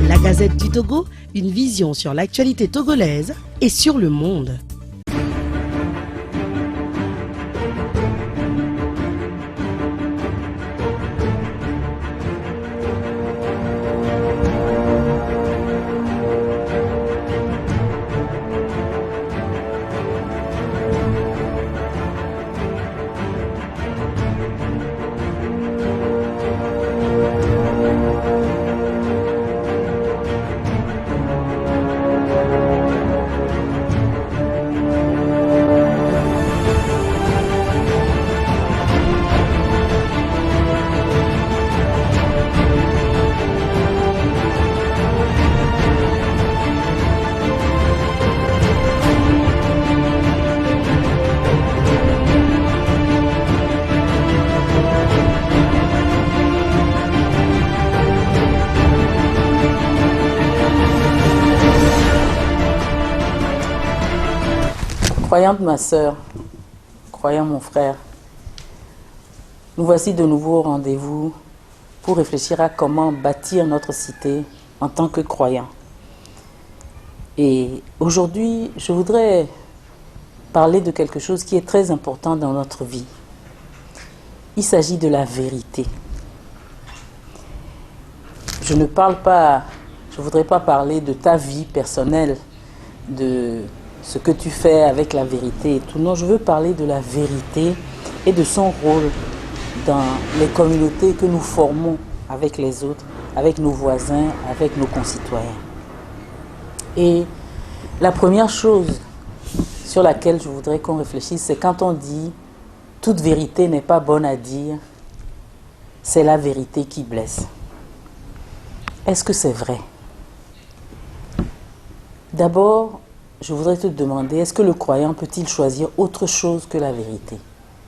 La Gazette du Togo, une vision sur l'actualité togolaise et sur le monde. Croyante ma sœur, croyant mon frère, nous voici de nouveau au rendez-vous pour réfléchir à comment bâtir notre cité en tant que croyants. Et aujourd'hui, je voudrais parler de quelque chose qui est très important dans notre vie. Il s'agit de la vérité. Je ne voudrais pas parler de ta vie personnelle, de ce que tu fais avec la vérité et tout. Non, je veux parler de la vérité et de son rôle dans les communautés que nous formons avec les autres, avec nos voisins, avec nos concitoyens. Et la première chose sur laquelle je voudrais qu'on réfléchisse, c'est quand on dit « toute vérité n'est pas bonne à dire », c'est la vérité qui blesse. Est-ce que c'est vrai? D'abord, je voudrais te demander, est-ce que le croyant peut-il choisir autre chose que la vérité?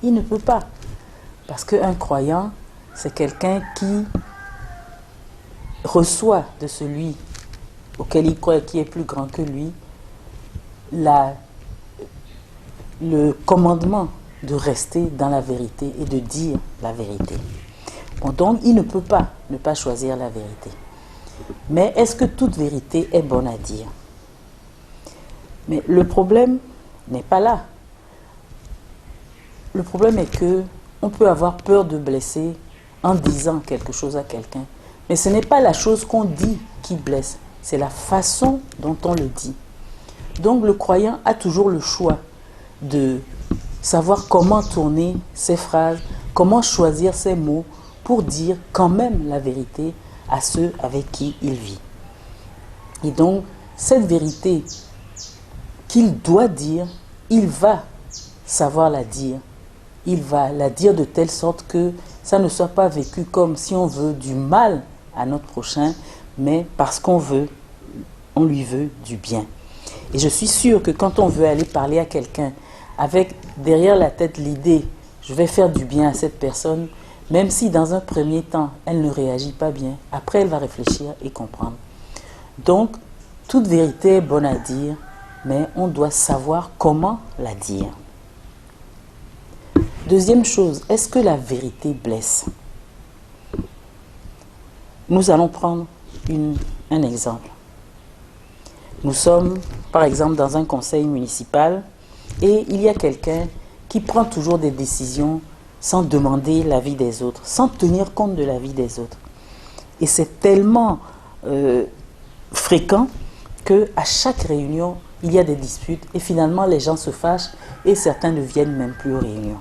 Il ne peut pas. Parce qu'un croyant, c'est quelqu'un qui reçoit de celui auquel il croit, qui est plus grand que lui, le commandement de rester dans la vérité et de dire la vérité. Bon, donc, il ne peut pas ne pas choisir la vérité. Mais est-ce que toute vérité est bonne à dire? Mais le problème n'est pas là. Le problème est que on peut avoir peur de blesser en disant quelque chose à quelqu'un. Mais ce n'est pas la chose qu'on dit qui blesse, c'est la façon dont on le dit. Donc le croyant a toujours le choix de savoir comment tourner ses phrases, comment choisir ses mots pour dire quand même la vérité à ceux avec qui il vit. Et donc cette vérité qu'il doit dire, il va savoir la dire. Il va la dire de telle sorte que ça ne soit pas vécu comme si on veut du mal à notre prochain, mais parce qu'on lui veut du bien. Et je suis sûre que quand on veut aller parler à quelqu'un avec derrière la tête l'idée « je vais faire du bien à cette personne », même si dans un premier temps, elle ne réagit pas bien, après elle va réfléchir et comprendre. Donc, toute vérité est bonne à dire, mais on doit savoir comment la dire. Deuxième chose, est-ce que la vérité blesse? Nous allons prendre un exemple. Nous sommes, par exemple, dans un conseil municipal et il y a quelqu'un qui prend toujours des décisions sans demander l'avis des autres, sans tenir compte de l'avis des autres. Et c'est tellement fréquent qu'à chaque réunion, il y a des disputes et finalement les gens se fâchent et certains ne viennent même plus aux réunions.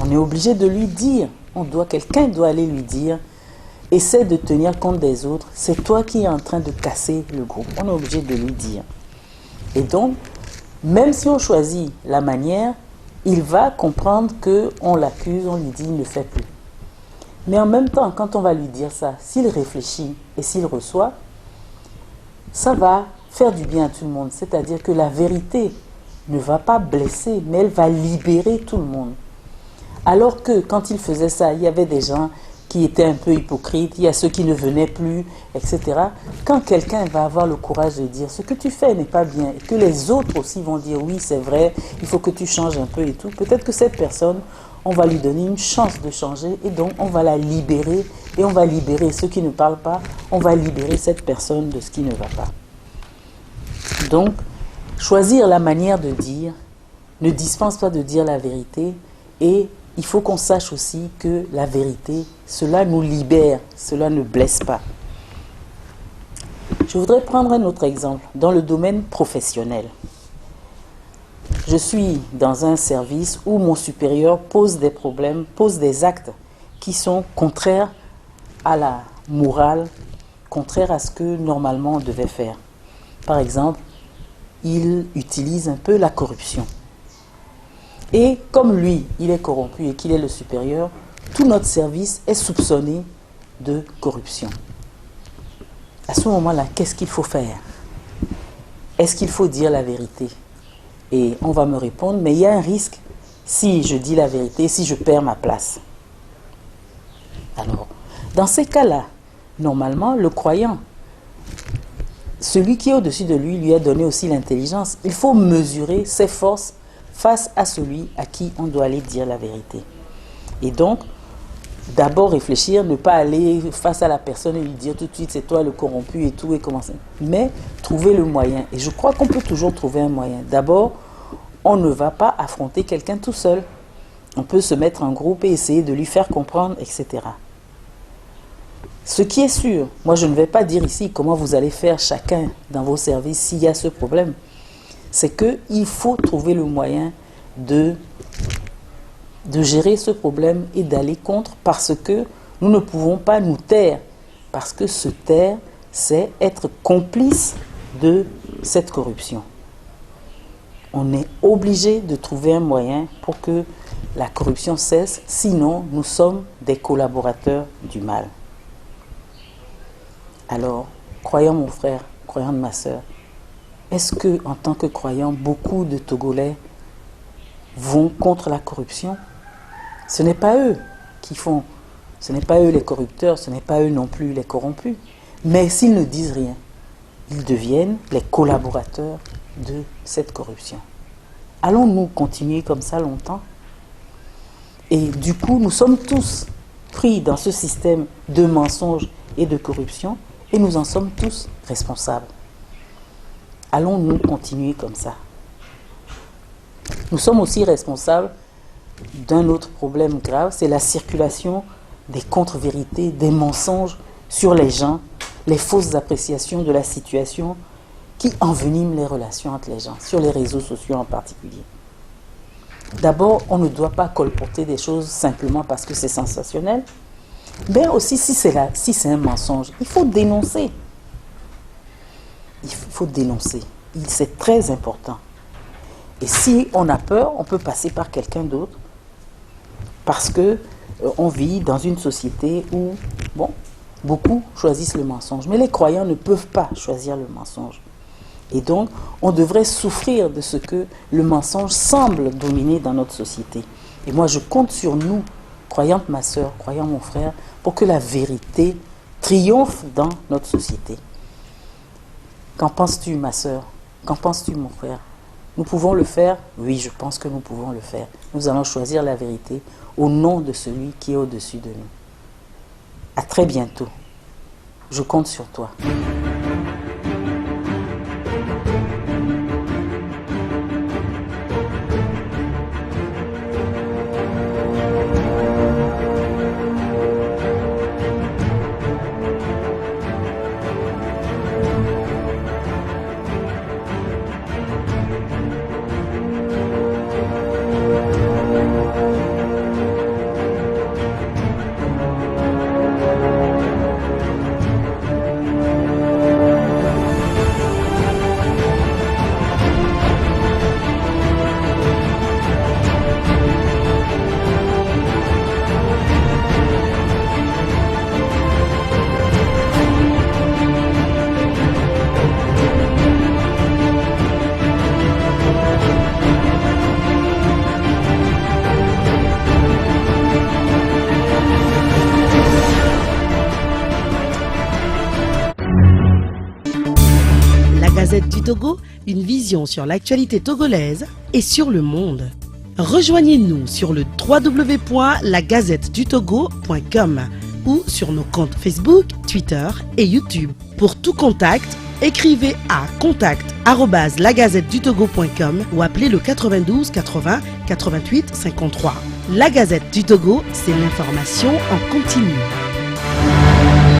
On est obligé de lui dire, quelqu'un doit aller lui dire, essaie de tenir compte des autres, c'est toi qui es en train de casser le groupe. On est obligé de lui dire. Et donc, même si on choisit la manière, il va comprendre qu'on l'accuse, on lui dit, il ne fait plus. Mais en même temps, quand on va lui dire ça, s'il réfléchit et s'il reçoit, ça va faire du bien à tout le monde. C'est-à-dire que la vérité ne va pas blesser, mais elle va libérer tout le monde. Alors que quand il faisait ça, il y avait des gens qui étaient un peu hypocrites, il y a ceux qui ne venaient plus, etc. Quand quelqu'un va avoir le courage de dire ce que tu fais n'est pas bien, et que les autres aussi vont dire oui c'est vrai, il faut que tu changes un peu et tout, peut-être que cette personne on va lui donner une chance de changer et donc on va la libérer et on va libérer ceux qui ne parlent pas, on va libérer cette personne de ce qui ne va pas. Donc, choisir la manière de dire ne dispense pas de dire la vérité et il faut qu'on sache aussi que la vérité, cela nous libère, cela ne blesse pas. Je voudrais prendre un autre exemple dans le domaine professionnel. Je suis dans un service où mon supérieur pose des problèmes, pose des actes qui sont contraires à la morale, contraires à ce que normalement on devait faire. Par exemple, il utilise un peu la corruption. Et comme lui, il est corrompu et qu'il est le supérieur, tout notre service est soupçonné de corruption. À ce moment-là, qu'est-ce qu'il faut faire? Est-ce qu'il faut dire la vérité? Et on va me répondre, mais il y a un risque si je dis la vérité, si je perds ma place. Alors, dans ces cas-là, normalement, le croyant, celui qui est au-dessus de lui, lui a donné aussi l'intelligence. Il faut mesurer ses forces face à celui à qui on doit aller dire la vérité. Et donc, d'abord réfléchir, ne pas aller face à la personne et lui dire tout de suite c'est toi le corrompu et tout et commencer. Mais trouver le moyen. Et je crois qu'on peut toujours trouver un moyen. D'abord, on ne va pas affronter quelqu'un tout seul. On peut se mettre en groupe et essayer de lui faire comprendre, etc. Ce qui est sûr, moi je ne vais pas dire ici comment vous allez faire chacun dans vos services s'il y a ce problème. C'est qu'il faut trouver le moyen de gérer ce problème et d'aller contre parce que nous ne pouvons pas nous taire. Parce que se taire, c'est être complice de cette corruption. On est obligé de trouver un moyen pour que la corruption cesse, sinon nous sommes des collaborateurs du mal. Alors, croyant mon frère, croyant ma sœur, est-ce que, en tant que croyants, beaucoup de Togolais vont contre la corruption? Ce n'est pas eux qui font, ce n'est pas eux les corrupteurs, ce n'est pas eux non plus les corrompus. Mais s'ils ne disent rien, ils deviennent les collaborateurs de cette corruption. Allons-nous continuer comme ça longtemps? Et du coup, nous sommes tous pris dans ce système de mensonges et de corruption et nous en sommes tous responsables. Allons-nous continuer comme ça? Nous sommes aussi responsables d'un autre problème grave, c'est la circulation des contre-vérités, des mensonges sur les gens, les fausses appréciations de la situation qui enveniment les relations entre les gens, sur les réseaux sociaux en particulier. D'abord, on ne doit pas colporter des choses simplement parce que c'est sensationnel, mais aussi si c'est un mensonge, il faut dénoncer. Il faut dénoncer. C'est très important. Et si on a peur, on peut passer par quelqu'un d'autre parce que on vit dans une société où, bon, beaucoup choisissent le mensonge. Mais les croyants ne peuvent pas choisir le mensonge. Et donc, on devrait souffrir de ce que le mensonge semble dominer dans notre société. Et moi, je compte sur nous, croyante ma sœur, croyant mon frère, pour que la vérité triomphe dans notre société. Qu'en penses-tu, ma sœur? Qu'en penses-tu, mon frère? Nous pouvons le faire? Oui, je pense que nous pouvons le faire. Nous allons choisir la vérité au nom de celui qui est au-dessus de nous. À très bientôt. Je compte sur toi. Gazette du Togo, une vision sur l'actualité togolaise et sur le monde. Rejoignez-nous sur le www.lagazettedutogo.com ou sur nos comptes Facebook, Twitter et YouTube. Pour tout contact, écrivez à contact@lagazettedutogo.com ou appelez le 92 80 88 53. La Gazette du Togo, c'est l'information en continu.